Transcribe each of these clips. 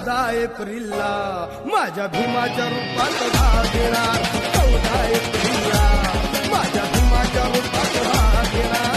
14 एप्रिलला माझ्या भीमाच्या रूपात भाग घेणार. 14 एप्रिलला माझ्या भीमाच्या रूपात भाग घेणार.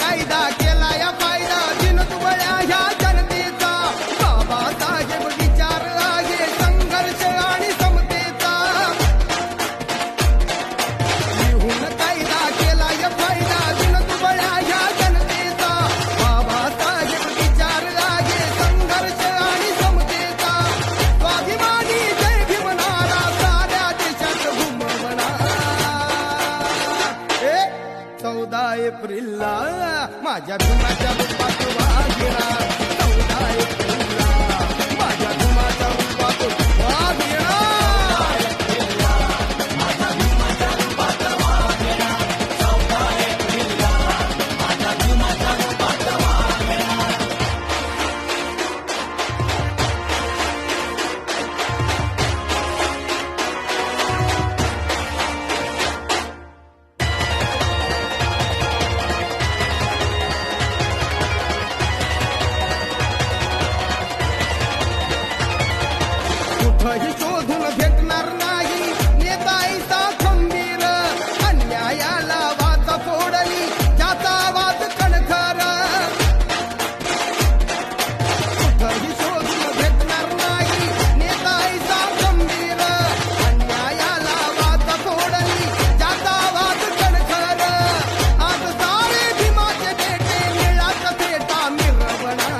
कायदा केला या फायदा दिनदुबळ्या ह्या जनतेचा. बाबासाहेब विचार आहे संघर्ष आणि समतेचा. लिहून कायदा केला या फायदा दिनदुबळ्या ह्या जनतेचा. बाबासाहेब विचार आहे संघर्ष आणि समतेचा. स्वाभिमानी जय भीमनारा साऱ्या देशात घुमवणार. 14 एप्रिलला माझ्या भीमाच्या रूपात भाग घेणार. 14 एप्रिलला माझ्या भीमाच्या रूपात भाग घेणार. कुठंही शोधून भेटणार नाही नेताईचा खंबीर. अन्यायाला वाच फोडली ज्याचा वाद कणखर. कुठंही शोधून भेटणार नाही नेताईचा खंबीर. अन्यायाला वाच फोडली ज्याचा वाद कणखर. आज सारे भीमाचे बेटे मिळात थेटा मिरवणार.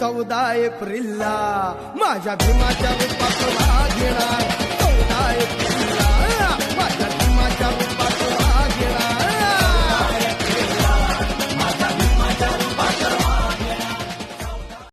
14 एप्रिलला माझ्या भीमाच्या रूपात भाग घेणार. 14 एप्रिलला माझ्या भीमाच्या रूपात